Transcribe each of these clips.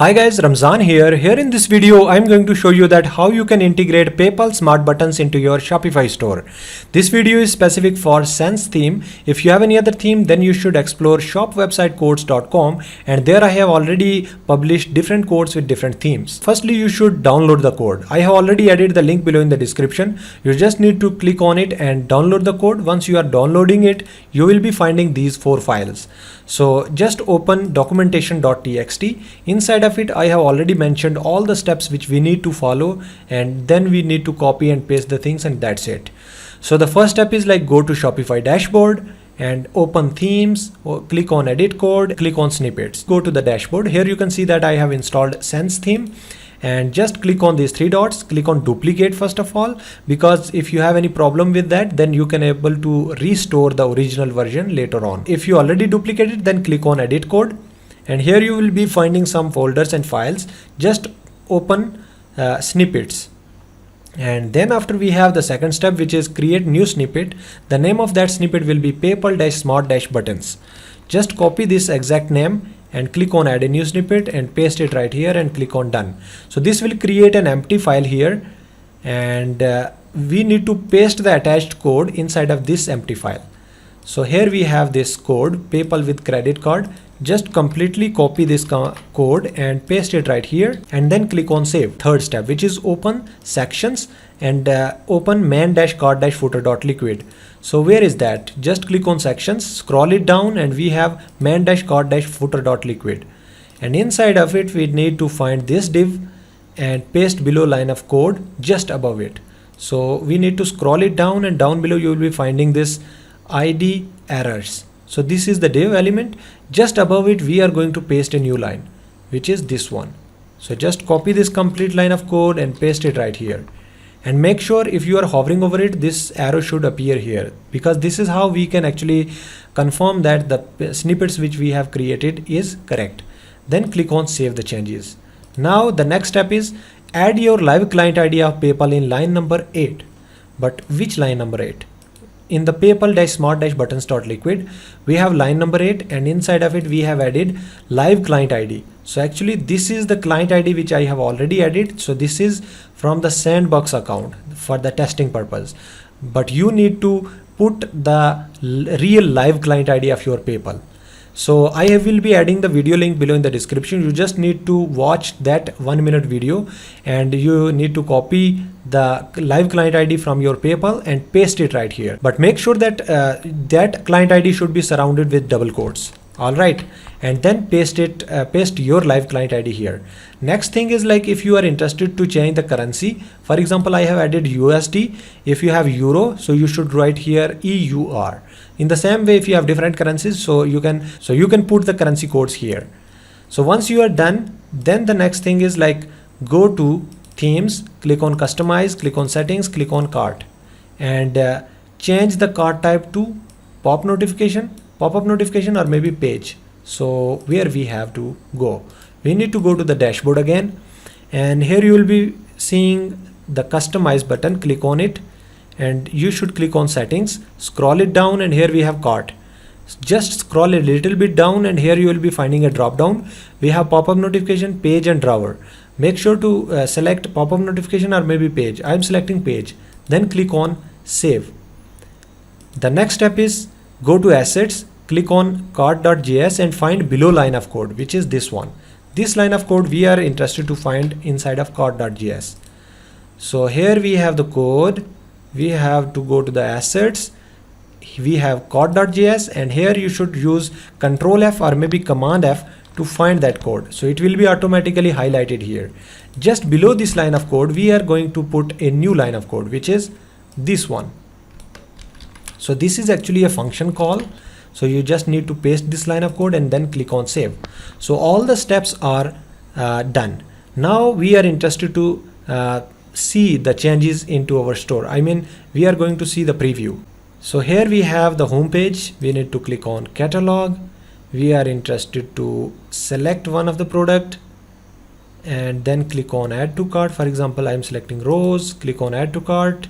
Hi guys, Ramzan here. Here in this video, I'm going to show you that how you can integrate PayPal smart buttons into your Shopify store. This video is specific for Sense theme. If you have any other theme, then you should explore shopwebsitecodes.com, and there I have already published different codes with different themes. Firstly, you should download the code. I have already added the link below in the description. You just need to click on it and download the code. Once you are downloading it, you will be finding these 4 files. So just open documentation.txt. Inside of it, I have already mentioned all the steps which we need to follow, and then we need to copy and paste the things, and that's it. So the first step is like go to Shopify dashboard and open themes, or click on edit code, click on snippets. Go to the dashboard. Here you can see that I have installed Sense theme. And just click on these 3 dots, click on duplicate first of all, because if you have any problem with that, then you can able to restore the original version later on. If you already duplicated, then click on edit code, and here you will be finding some folders and files. Just open snippets. And then after we have the second step, which is create new snippet. The name of that snippet will be PayPal-smart-buttons. Just copy this exact name and click on add a new snippet and paste it right here and click on done. So this will create an empty file here, and we need to paste the attached code inside of this empty file. So here we have this code, PayPal with credit card. Just completely copy this code and paste it right here, and then click on save. Third step, which is open sections and open man-card-footer.liquid. So where is that? Just click on sections, scroll it down, and we have man-card-footer.liquid. And inside of it, we need to find this div and paste below line of code just above it. So we need to scroll it down, and down below you will be finding this ID errors. So this is the div element. Just above it, we are going to paste a new line, which is this one. So just copy this complete line of code and paste it right here. And make sure if you are hovering over it, this arrow should appear here, because this is how we can actually confirm that the snippets which we have created is correct. Then click on save the changes. Now the next step is add your live client ID of PayPal in line number 8. But which line number 8? In the PayPal-smart-buttons.liquid, we have line number 8, and inside of it we have added live client ID. So actually this is the client ID which I have already added. So this is from the sandbox account for the testing purpose, but you need to put the real live client ID of your PayPal. So I will be adding the video link below in the description. You just need to watch that 1-minute video, and you need to copy the live client ID from your PayPal and paste it right here. But make sure that that client ID should be surrounded with double quotes. All right, and then paste your live client ID here. Next thing is like if you are interested to change the currency. For example, I have added USD. If you have euro, so you should write here EUR. In the same way, if you have different currencies, so you can put the currency codes here. So once you are done, then the next thing is like go to themes, click on customize, click on settings, click on cart, and change the cart type to pop-up notification, or maybe page. So where we have to go, we need to go to the dashboard again, and here you will be seeing the customize button. Click on it, and you should click on settings, scroll it down, and here we have cart. Just scroll a little bit down, and here you will be finding a drop down. We have pop-up notification, page, and drawer. Make sure to select pop-up notification or maybe page. I'm selecting page. Then click on save. The next step is go to assets, click on cart.js, and find below line of code, which is this one. This line of code we are interested to find inside of cart.js. So here we have the code. We have to go to the assets. We have cart.js, and here you should use Control F or maybe Command F to find that code. So it will be automatically highlighted here. Just below this line of code, we are going to put a new line of code, which is this one. So this is actually a function call. So you just need to paste this line of code and then click on save. So all the steps are done. Now we are interested to see the changes into our store. I mean, we are going to see the preview. So here we have the home page. We need to click on catalog. We are interested to select one of the product and then click on add to cart. For example, I'm selecting rose, click on add to cart,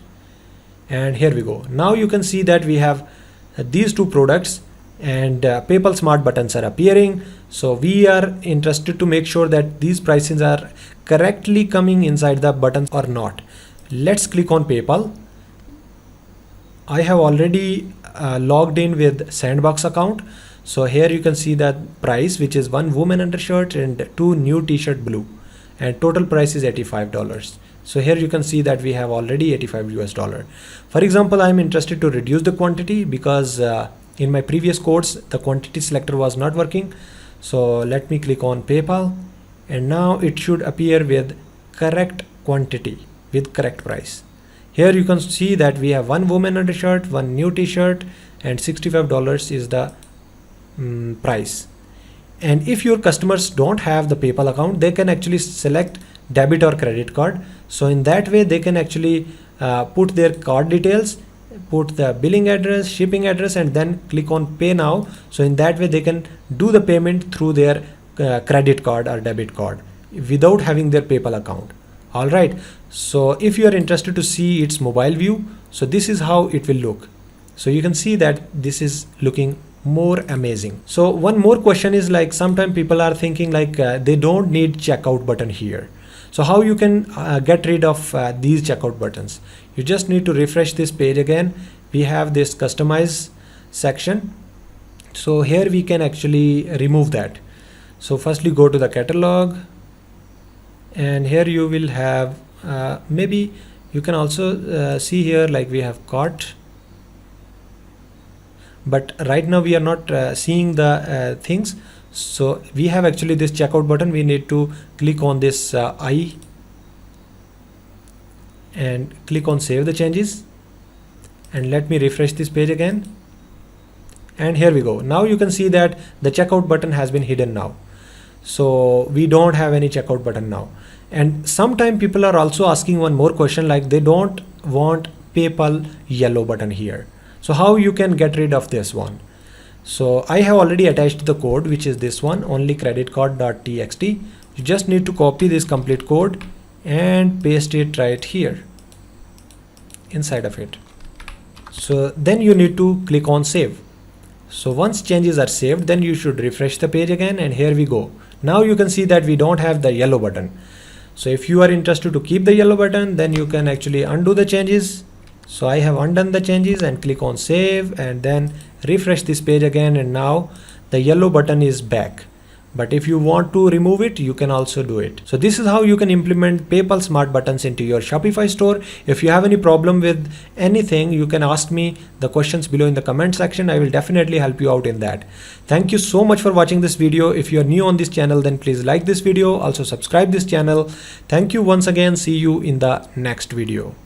and here we go. Now you can see that we have these 2 products, and PayPal smart buttons are appearing. So we are interested to make sure that these prices are correctly coming inside the buttons or not. Let's click on PayPal. I have already logged in with Sandbox account. So here you can see that price, which is one woman undershirt and two new t-shirt blue, and total price is $85. So here you can see that we have already 85 US dollar. For example, I'm interested to reduce the quantity because in my previous codes the quantity selector was not working. So let me click on PayPal, and now it should appear with correct quantity with correct price. Here you can see that we have one woman undershirt, one new t-shirt, and $65 is the price. And if your customers don't have the PayPal account, they can actually select debit or credit card. So in that way they can actually put their card details, put the billing address, shipping address, and then click on pay now. So in that way they can do the payment through their credit card or debit card without having their PayPal account. Alright, so if you are interested to see its mobile view, so this is how it will look. So you can see that this is looking more amazing. So one more question is like, sometimes people are thinking like they don't need checkout button here. So how you can get rid of these checkout buttons? You just need to refresh this page again. We have this customize section. So here we can actually remove that. So firstly go to the catalog, and here you will have maybe you can also see here like we have cart, but right now we are not seeing the things. So we have actually this checkout button. We need to click on this I and click on save the changes, and let me refresh this page again, and here we go. Now you can see that the checkout button has been hidden now. So we don't have any checkout button now. And sometimes people are also asking one more question, like they don't want PayPal yellow button here. So how you can get rid of this one? So I have already attached the code, which is this one, only credit card.txt. You just need to copy this complete code and paste it right here inside of it. So then you need to click on save. So once changes are saved, then you should refresh the page again, and here we go. Now you can see that we don't have the yellow button. So if you are interested to keep the yellow button, then you can actually undo the changes. So I have undone the changes and click on save, and then refresh this page again, and now the yellow button is back. But if you want to remove it, you can also do it. So this is how you can implement PayPal smart buttons into your Shopify store. If you have any problem with anything, you can ask me the questions below in the comment section. I will definitely help you out in that. Thank you so much for watching this video. If you are new on this channel, then please like this video. Also subscribe this channel. Thank you once again. See you in the next video.